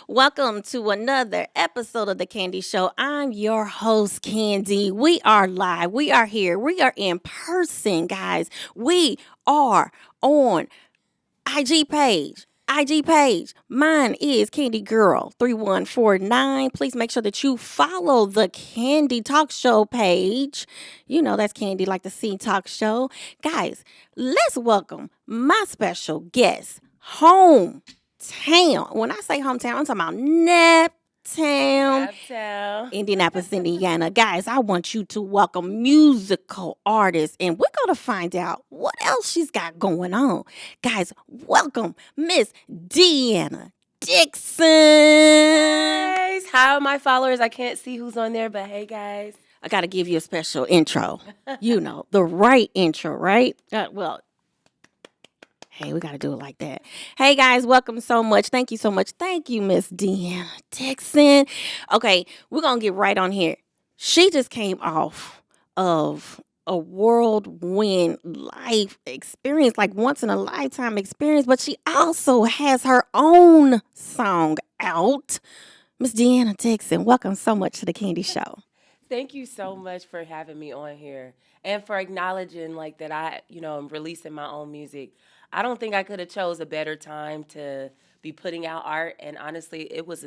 Welcome to another episode of The Candy Show. I'm your host, Candy. We are live. We are here. We are in person, guys. We are on IG page. IG page. Mine is Candy Girl 3149. Please make sure that you follow the Candy Talk Show page. You know that's Candy like the C Talk Show. Guys, let's welcome my special guest, hometown. When I say hometown, I'm talking about Naptown, Uptown. Indianapolis, Indiana. Guys, I want you to welcome musical artists, and we're going to find out what else she's got going on. Guys, welcome Miss Deanna Dixon. Guys, how are my followers? I can't see who's on there, but hey, guys. I got to give you a special intro. You know, the right intro, right? Hey, we got to do it like that. Hey, guys, welcome so much. Thank you so much. Thank you, Miss Deanna Dixon. Okay, we're going to get right on here. She just came off of a whirlwind life experience, like once in a lifetime experience, but she also has her own song out. Miss Deanna Dixon, welcome so much to the Candy Show. Thank you so much for having me on here and for acknowledging like that I'm releasing my own music. I don't think I could have chose a better time to be putting out art. And honestly, it was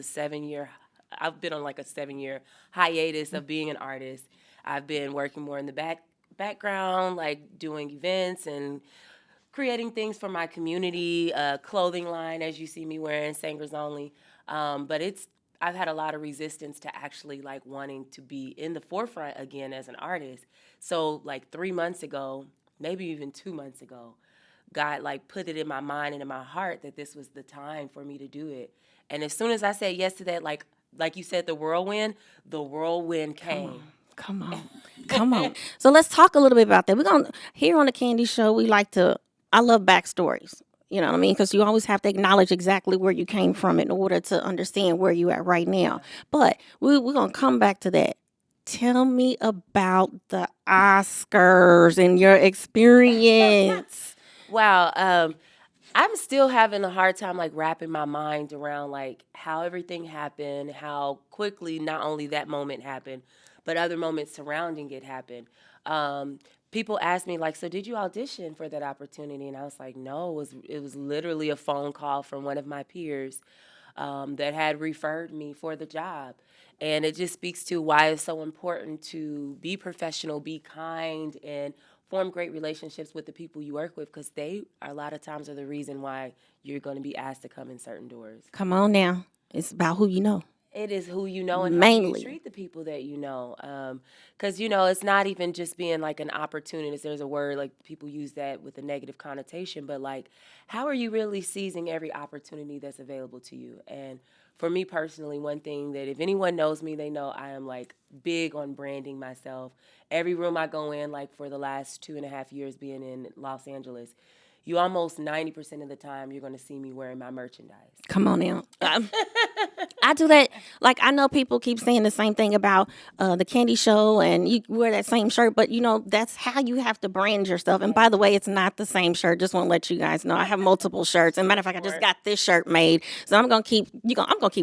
I've been on like a 7-year hiatus of being an artist. I've been working more in the background, like doing events and creating things for my community, clothing line, as you see me wearing, Sangers Only. But I've had a lot of resistance to actually like wanting to be in the forefront again as an artist. So like 3 months ago, maybe even 2 months ago, God like put it in my mind and in my heart that this was the time for me to do it. And as soon as I said yes to that, like you said, the whirlwind came. Come on. Come on. So let's talk a little bit about that. We're going to, here on the Candy Show, I love backstories. You know what I mean? Because you always have to acknowledge exactly where you came from in order to understand where you at right now. But we're going to come back to that. Tell me about the Oscars and your experience. Wow. I'm still having a hard time like wrapping my mind around like how everything happened, how quickly not only that moment happened, but other moments surrounding it happened. People ask me like, so did you audition for that opportunity? And I was like, no, it was literally a phone call from one of my peers that had referred me for the job. And it just speaks to why it's so important to be professional, be kind, and form great relationships with the people you work with because they a lot of times are the reason why you're going to be asked to come in certain doors. Come on now. It's about who you know. It is who you know and how Mainly. you treat the people that you know. Because, it's not even just being like an opportunist. There's a word like people use that with a negative connotation, but like, how are you really seizing every opportunity that's available to you? And for me personally, one thing that if anyone knows me, they know I am like big on branding myself. Every room I go in, like for the last 2.5 years being in Los Angeles, you almost 90% of the time you're going to see me wearing my merchandise. Come on now. I do that. Like, I know people keep saying the same thing about the Candy Show and you wear that same shirt, but that's how you have to brand yourself. And by the way, it's not the same shirt. Just want to let you guys know I have multiple shirts. And matter of fact, I just got this shirt made, so I'm gonna keep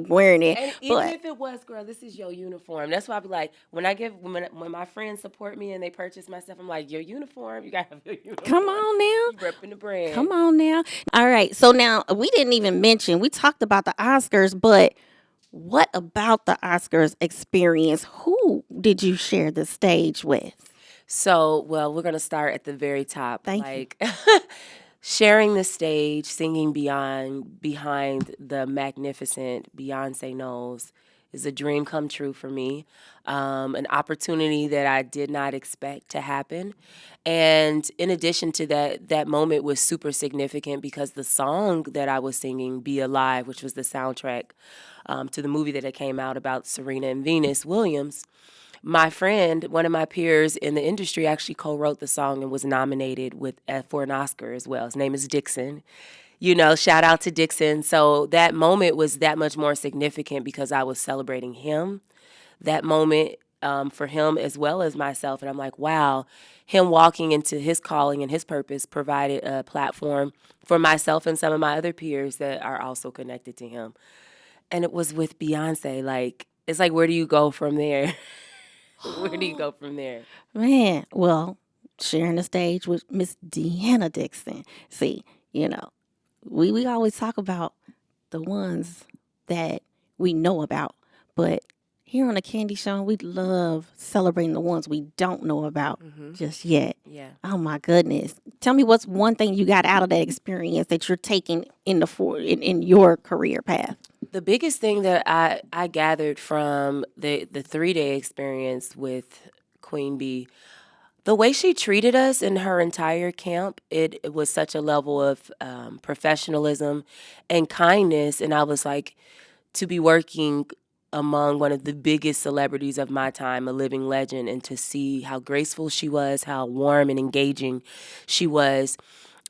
wearing it. And even if it was, girl, this is your uniform. That's why I be like, when my friends support me and they purchase my stuff, I'm like, your uniform, you gotta have your uniform. Come on now. You repping the brand. Come on now. All right. So now we didn't even mention, we talked about the Oscars, but what about the Oscars experience? Who did you share the stage with? So, well, we're going to start at the very top. Thank you. Sharing the stage, singing behind the magnificent Beyonce Knowles is a dream come true for me. An opportunity that I did not expect to happen. And in addition to that moment was super significant because the song that I was singing, Be Alive, which was the soundtrack to the movie that came out about Serena and Venus Williams, my friend, one of my peers in the industry, actually co-wrote the song and was nominated for an Oscar as well. His name is Dixon. Shout out to Dixon. So that moment was that much more significant because I was celebrating him. That moment for him as well as myself. And I'm like, wow, him walking into his calling and his purpose provided a platform for myself and some of my other peers that are also connected to him. and it was with Beyonce. Like, it's like, where do you go from there? Where do you go from there? Man, well, sharing the stage with Miss Deanna Dixon. See, you know, we always talk about the ones that we know about, but here on the Candy Show, we love celebrating the ones we don't know about just yet. Yeah. Oh my goodness! Tell me what's one thing you got out of that experience that you're taking in your career path. The biggest thing that I gathered from the 3 day experience with Queen Bee, the way she treated us in her entire camp, it was such a level of professionalism and kindness. And I was like, to be working among one of the biggest celebrities of my time, a living legend, and to see how graceful she was, how warm and engaging she was,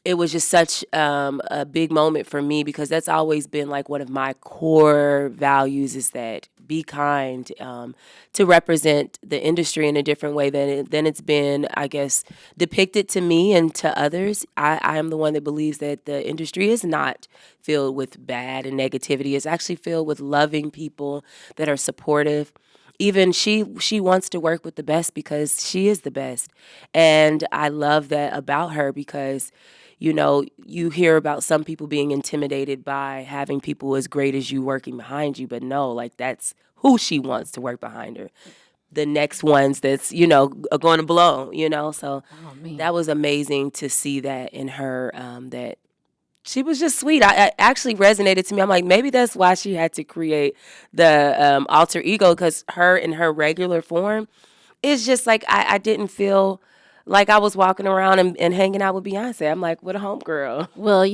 it was just such a big moment for me because that's always been like one of my core values is that be kind, to represent the industry in a different way than it's been, I guess, depicted to me and to others. I am the one that believes that the industry is not filled with bad and negativity. It's actually filled with loving people that are supportive. Even she wants to work with the best because she is the best. And I love that about her because you hear about some people being intimidated by having people as great as you working behind you, but no, like that's who she wants to work behind her. The next ones that's, are going to blow. So Oh man. that was amazing to see that in her, that she was just sweet. I actually resonated to me. I'm like, maybe that's why she had to create the alter ego because her in her regular form is just like I didn't feel like I was walking around and hanging out with Beyonce. I'm like, what a homegirl. Well,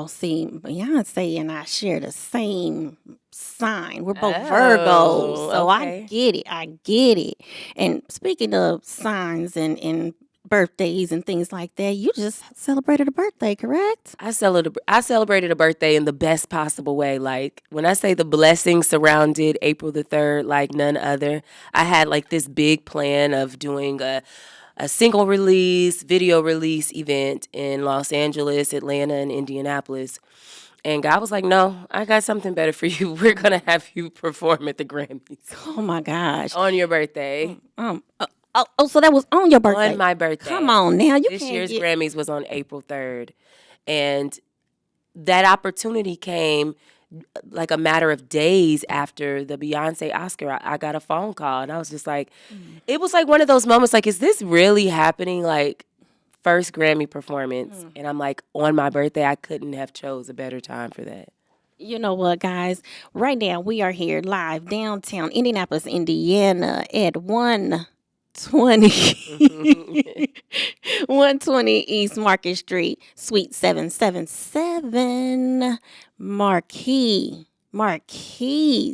see, Beyonce and I share the same sign. We're both Virgos, Oh, so I okay. get it. I get it. And speaking of signs and birthdays and things like that, you just celebrated a birthday, correct? I celebrated a birthday in the best possible way. Like when I say the blessings surrounded April the 3rd, like none other. I had like this big plan of doing a single release, video release event in Los Angeles, Atlanta, and Indianapolis. And God was like, no, I got something better for you. We're going to have you perform at the Grammys Oh my gosh. on your birthday. So that was on your On birthday. my Come birthday. on now, you This can't year's get. Grammys was on April 3rd. And that opportunity came like a matter of days after the Beyonce Oscar. I got a phone call and I was just like, it was like one of those moments like, is this really happening? Like, first Grammy performance. And I'm like, on my birthday, I couldn't have chose a better time for that. You know what, guys? Right now, we are here live downtown Indianapolis, Indiana at 120 120 East Market Street, Suite 777, Marquee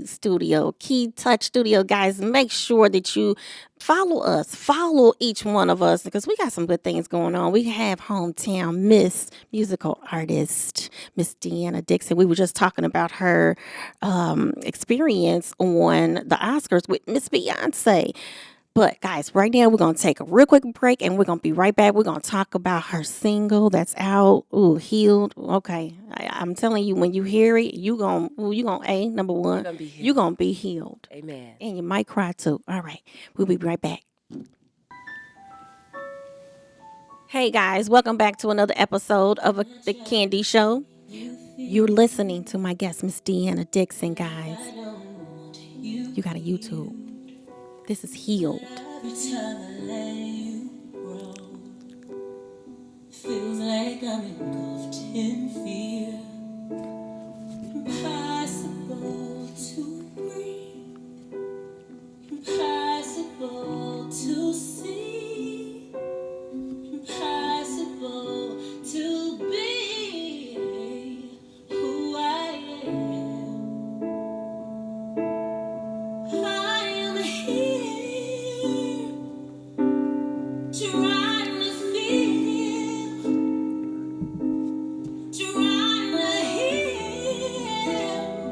Studio, Key Touch Studio. Guys, make sure that you follow us, follow each one of us because we got some good things going on. We have hometown Miss musical artist, Miss Deanna Dixon. We were just talking about her experience on the Oscars with Miss Beyonce. But guys, right now we're gonna take a real quick break and we're gonna be right back. We're gonna talk about her single that's out. Ooh, healed. Okay, I'm telling you, when you hear it, you gonna number one, Gonna be you healed. gonna be healed, Amen. and you might cry too. All right, we'll be right back. Hey guys, welcome back to another episode of the Candy Show. You're listening to my guest, Miss Deanna Dixon, guys. You got a YouTube. This is healed. Every time I let you grow, feels like I'm engulfed in fear. Impossible to breathe, impossible to see, impossible to be who I am. I am here trying to feel, trying to heal.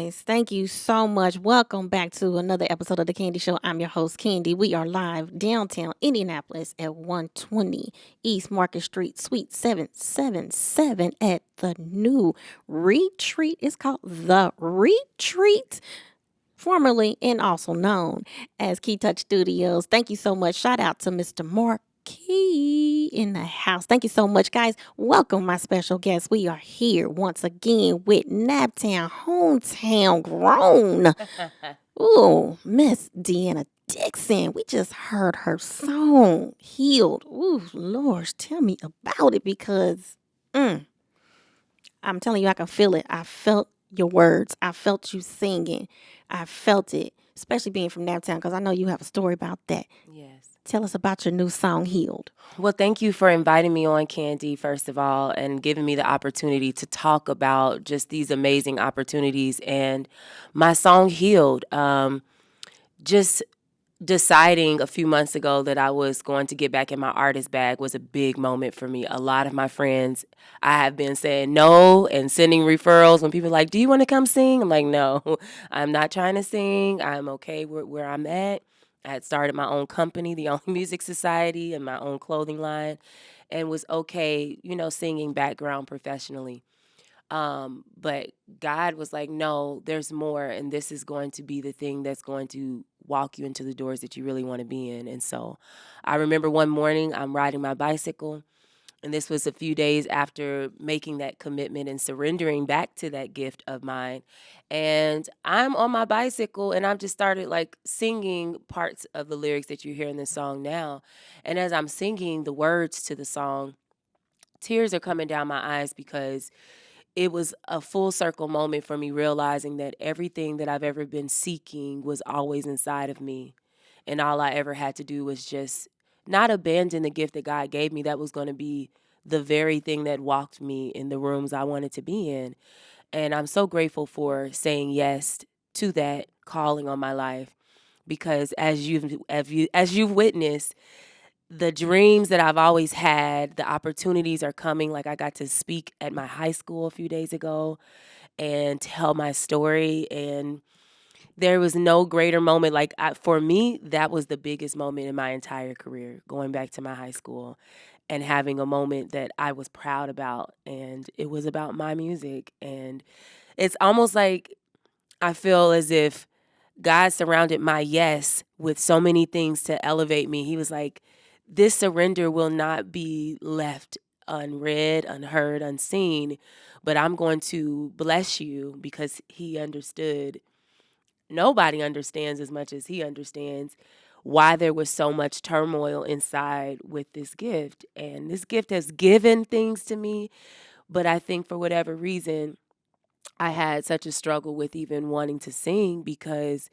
guys. Thank you so much. Welcome back to another episode of The Candy Show. I'm your host, Candy. We are live downtown Indianapolis at 120 East Market Street, Suite 777 at the new Retreat. It's called The Retreat, formerly and also known as Key Touch Studios. Thank you so much. Shout out to Mr. Mark Key in the house. Thank you so much, guys. Welcome, my special guests. We are here once again with Naptown, hometown grown. Ooh, Miss Deanna Dixon. We just heard her song, Healed. Ooh, Lord, tell me about it because I'm telling you, I can feel it. I felt your words. I felt you singing. I felt it, especially being from Naptown, because I know you have a story about that. Yes. Tell us about your new song, Healed. Well, thank you for inviting me on, Candy, first of all, and giving me the opportunity to talk about just these amazing opportunities and my song Healed. Just deciding a few months ago that I was going to get back in my artist bag was a big moment for me. A lot of my friends, I have been saying no and sending referrals when people are like, do you want to come sing? I'm like, no, I'm not trying to sing. I'm okay where I'm at. I had started my own company, the Only Music Society, and my own clothing line, and was okay, singing background professionally. But God was like, no, there's more, and this is going to be the thing that's going to walk you into the doors that you really want to be in. And so I remember one morning I'm riding my bicycle, and this was a few days after making that commitment and surrendering back to that gift of mine. And I'm on my bicycle, and I've just started like singing parts of the lyrics that you hear in the song now. And as I'm singing the words to the song, tears are coming down my eyes because it was a full circle moment for me realizing that everything that I've ever been seeking was always inside of me. And all I ever had to do was just not abandon the gift that God gave me. That was going to be the very thing that walked me in the rooms I wanted to be in. And I'm so grateful for saying yes to that calling on my life because as you've witnessed, the dreams that I've always had, the opportunities are coming. Like I got to speak at my high school a few days ago and tell my story. And there was no greater moment. For me, that was the biggest moment in my entire career, going back to my high school and having a moment that I was proud about. And it was about my music. And it's almost like I feel as if God surrounded my yes with so many things to elevate me. He was like, this surrender will not be left unread, unheard, unseen, but I'm going to bless you because he understood. Nobody understands as much as he understands why there was so much turmoil inside with this gift. And this gift has given things to me, but I think for whatever reason, I had such a struggle with even wanting to sing because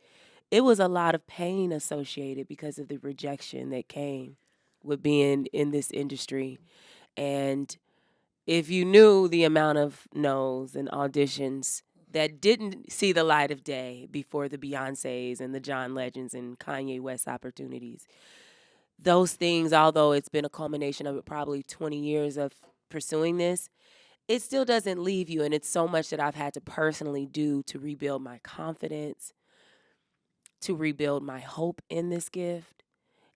it was a lot of pain associated because of the rejection that came with being in this industry. And if you knew the amount of no's and auditions that didn't see the light of day before the Beyoncés and the John Legends and Kanye West opportunities, those things, although it's been a culmination of probably 20 years of pursuing this, it still doesn't leave you. And it's so much that I've had to personally do to rebuild my confidence, to rebuild my hope in this gift.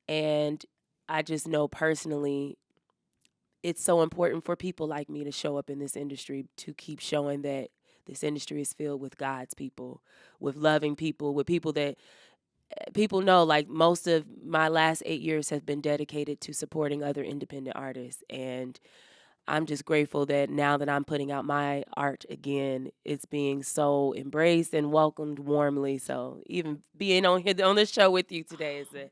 And I just know personally, it's so important for people like me to show up in this industry, to keep showing that this industry is filled with God's people, with loving people, with people that people know. Like most of my last 8 years have been dedicated to supporting other independent artists. And I'm just grateful that now that I'm putting out my art again, it's being so embraced and welcomed warmly. So even being on here on this show with you today is a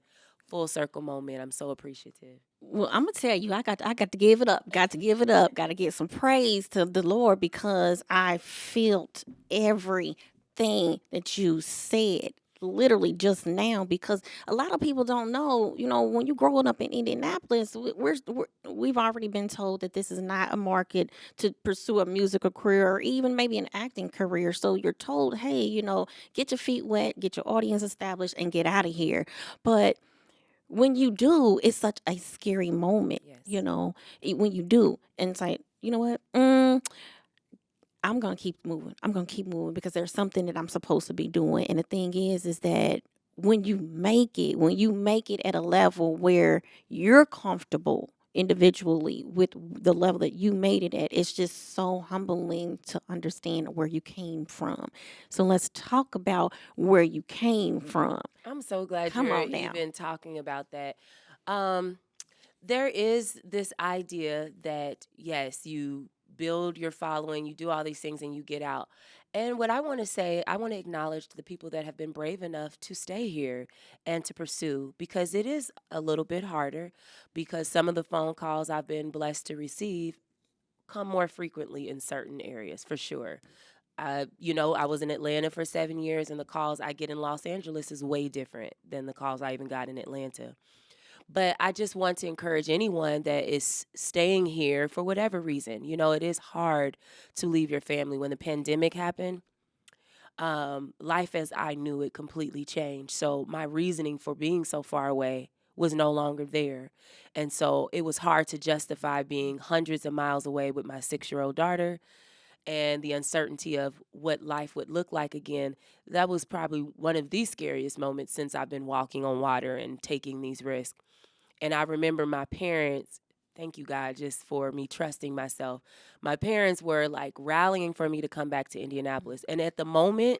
full circle moment. I'm so appreciative. Well, I'm gonna tell you, I got to give it up. Got to give it up. Got to give some praise to the Lord because I felt everything that you said literally just now. Because a lot of people don't know, when you're growing up in Indianapolis, we've already been told that this is not a market to pursue a musical career or even maybe an acting career. So you're told, hey, get your feet wet, get your audience established, and get out of here. But when you do, it's such a scary moment, Yes. when you do. And it's like, you know what? I'm gonna keep moving. I'm gonna keep moving because there's something that I'm supposed to be doing. And the thing is that when you make it at a level where you're comfortable individually with the level that you made it at, it's just so humbling to understand where you came from. So let's talk about where you came from. I'm so glad Come you're on now. even talking about that. Um, there is this idea that yes, you build your following, you do all these things, and you get out. And what I want to say, I want to acknowledge the people that have been brave enough to stay here and to pursue because it is a little bit harder because some of the phone calls I've been blessed to receive come more frequently in certain areas for sure. I was in Atlanta for 7 years, and the calls I get in Los Angeles is way different than the calls I even got in Atlanta. But I just want to encourage anyone that is staying here for whatever reason. It is hard to leave your family. When the pandemic happened, life as I knew it completely changed. So my reasoning for being so far away was no longer there. And so it was hard to justify being hundreds of miles away with my 6-year-old daughter and the uncertainty of what life would look like again. That was probably one of the scariest moments since I've been walking on water and taking these risks. And I remember my parents, thank you, God, just for me trusting myself. My parents were like rallying for me to come back to Indianapolis. And at the moment,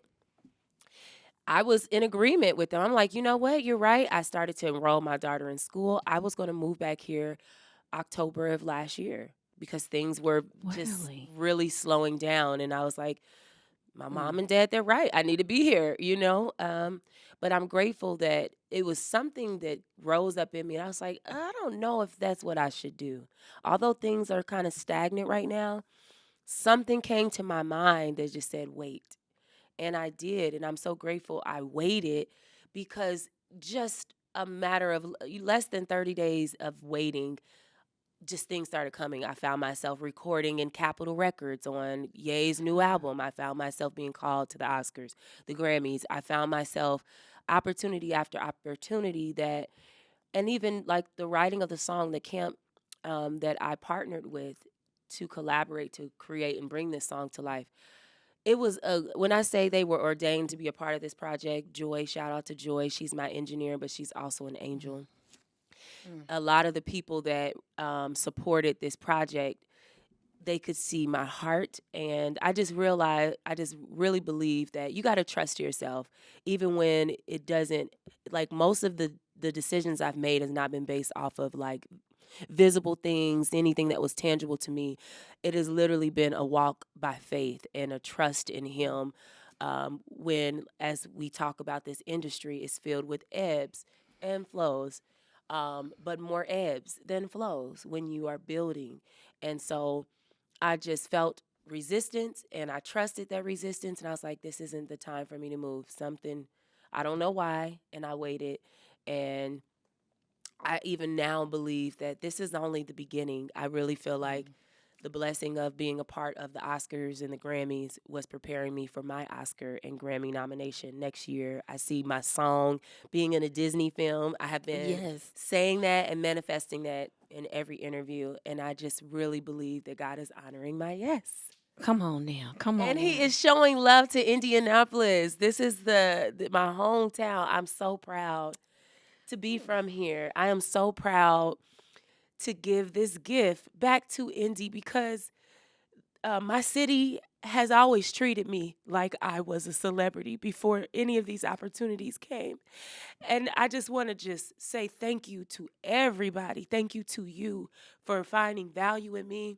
I was in agreement with them. I'm like, you know what? You're right. I started to enroll my daughter in school. I was going to move back here October of last year because things were just Really? really slowing down. And I was like, my Mm. mom and dad, they're right. I need to be here. But I'm grateful that it was something that rose up in me. And I was like, I don't know if that's what I should do. Although things are kind of stagnant right now, something came to my mind that just said, wait. And I did. And I'm so grateful I waited because just a matter of less than 30 days of waiting, just things started coming. I found myself recording in Capitol Records on Ye's new album. I found myself being called to the Oscars, the Grammys. I found myself opportunity after opportunity and even like the writing of the song, the camp that I partnered with to collaborate to create and bring this song to life. When I say they were ordained to be a part of this project, Joy, shout out to Joy. She's my engineer, but she's also an angel. Mm. A lot of the people that supported this project, they could see my heart. And I just realized, I just really believe that you got to trust yourself, even when it doesn't, like most of the decisions I've made has not been based off of like visible things, anything that was tangible to me. It has literally been a walk by faith and a trust in Him. When, as we talk about this industry, is filled with ebbs and flows, but more ebbs than flows when you are building. And so I just felt resistance and I trusted that resistance. And I was like, this isn't the time for me to move. Something, I don't know why. And I waited. And I even now believe that this is only the beginning. I really feel like the blessing of being a part of the Oscars and the Grammys was preparing me for my Oscar and Grammy nomination next year. I see my song being in a Disney film. I have been Yes. saying that and manifesting that in every interview. And I just really believe that God is honoring my yes. Come on now. Come And on He now. is showing love to Indianapolis. This is my hometown. I'm so proud to be from here. I am so proud to give this gift back to Indy because my city has always treated me like I was a celebrity before any of these opportunities came. And I just want to just say thank you to everybody. Thank you to you for finding value in me.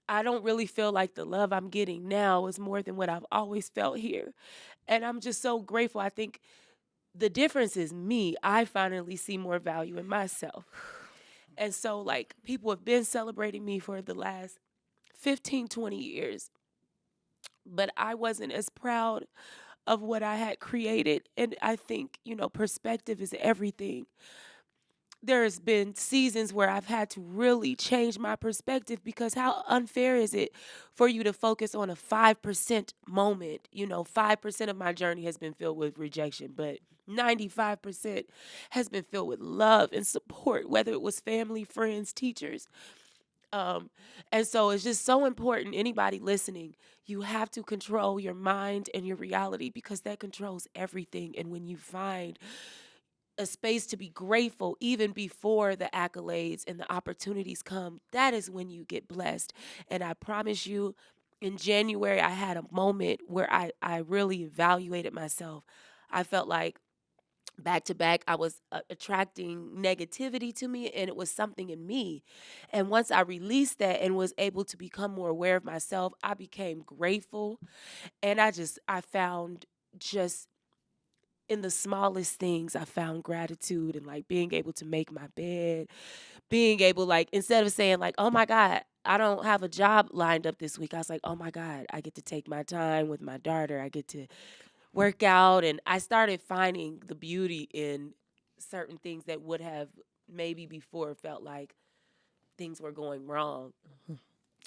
I don't really feel like the love I'm getting now is more than what I've always felt here. And I'm just so grateful. I think the difference is me. I finally see more value in myself. And so, like, people have been celebrating me for the last 15, 20 years, but I wasn't as proud of what I had created. And I think, perspective is everything. There's been seasons where I've had to really change my perspective because how unfair is it for you to focus on a 5% moment? 5% of my journey has been filled with rejection, but 95% has been filled with love and support, whether it was family, friends, teachers. And so it's just so important. Anybody listening, you have to control your mind and your reality because that controls everything. And when you find a space to be grateful even before the accolades and the opportunities come, that is when you get blessed. And I promise you, in January, I had a moment where I really evaluated myself. I felt like back to back, I was attracting negativity to me, and it was something in me. And once I released that and was able to become more aware of myself, I became grateful. And I found just in the smallest things, I found gratitude and like being able to make my bed, being able, like, instead of saying, like, oh my God, I don't have a job lined up this week, I was like, oh my God, I get to take my time with my daughter. I get to work out. And I started finding the beauty in certain things that would have maybe before felt like things were going wrong.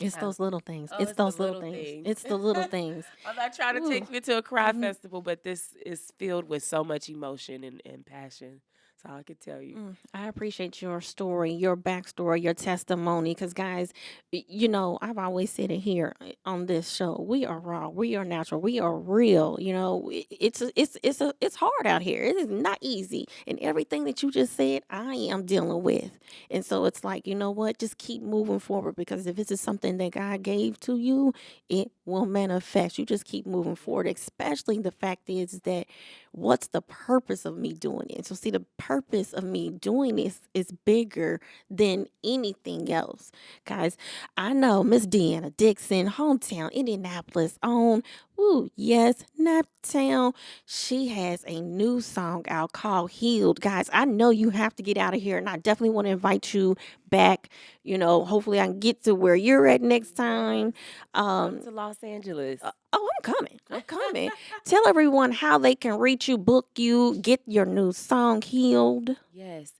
It's Um, those little things. oh, It's it's the those little little things. things. It's the little things. I'm not trying to Ooh. take you to a cry Mhm. festival, but this is filled with so much emotion and passion. That's all I can tell you. I appreciate your story, your backstory, your testimony. Because, guys, you know, I've always said it here on this show. We are raw. We are natural. We are real. You know, it's hard out here. It is not easy. And everything that you just said, I am dealing with. And so it's like, you know what? Just keep moving forward, because if this is something that God gave to you, it will manifest. You just keep moving forward. Especially the fact is that what's the purpose of me doing it? So see, the purpose of me doing this is bigger than anything else. Guys, I know Miss Deanna Dixon, hometown Indianapolis own. Woo, yes, Naptown. She has a new song out called Healed. Guys, I know you have to get out of here, and I definitely want to invite you back. You know, hopefully I can get to where you're at next time. Come to Los Angeles. Oh, I'm coming. I'm coming. Tell everyone how they can reach you, book you, get your new song Healed. Yes.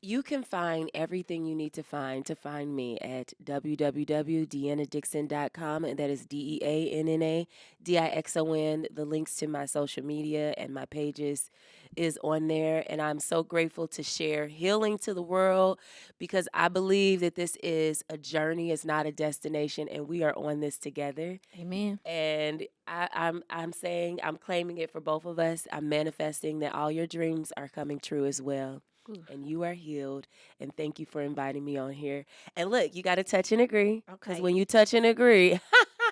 You can find everything you need to find me at www.deannadixon.com, and that is DeannaDixon. The links to my social media and my pages is on there, and I'm so grateful to share healing to the world because I believe that this is a journey, it's not a destination, and we are on this together. Amen. And I'm saying I'm claiming it for both of us. I'm manifesting that all your dreams are coming true as well. Ooh. And you are healed. And thank you for inviting me on here. And look, you got to touch and agree. Because Okay. when you touch and agree,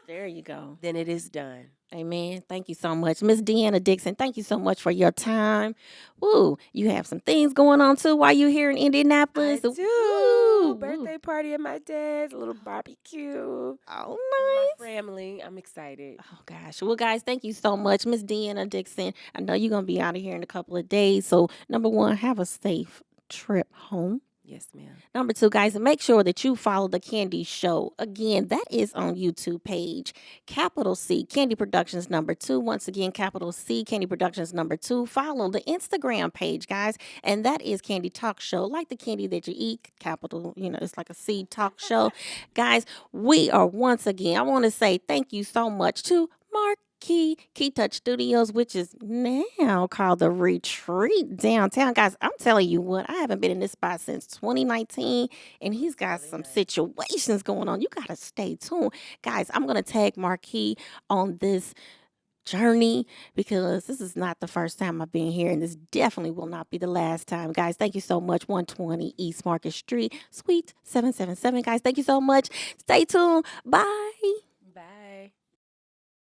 There you go. then it is done. Amen. Thank you so much. Miss Deanna Dixon, thank you so much for your time. Woo. You have some things going on too while you're here in I Indianapolis. do. Woo. Birthday party at my dad's, a little barbecue Oh, with my nice. family. I'm excited. Oh gosh. Well, guys, thank you so much, Miss Deanna Dixon. I know you're gonna be out of here in a couple of days. So, number one, have a safe trip home. Yes, ma'am. Number two, guys, make sure that you follow the Candy Show. Again, that is on YouTube page. Capital C, Candy Productions number 2. Once again, capital C, Candy Productions number 2. Follow the Instagram page, guys, and that is Candy Talk Show, like the candy that you eat. Capital, you know, it's like a C talk show. Guys, we are once again, I want to say thank you so much to Mark Key Touch Studios, which is now called the Retreat downtown. Guys, I'm telling you what, I haven't been in this spot since 2019, and he's got Really some nice. situations going on. You gotta stay tuned. Guys, I'm gonna tag Marquis on this journey because this is not the first time I've been here, and this definitely will not be the last time. Guys, thank you so much. 120 East Market Street, Suite 777. Guys, thank you so much. Stay tuned. Bye.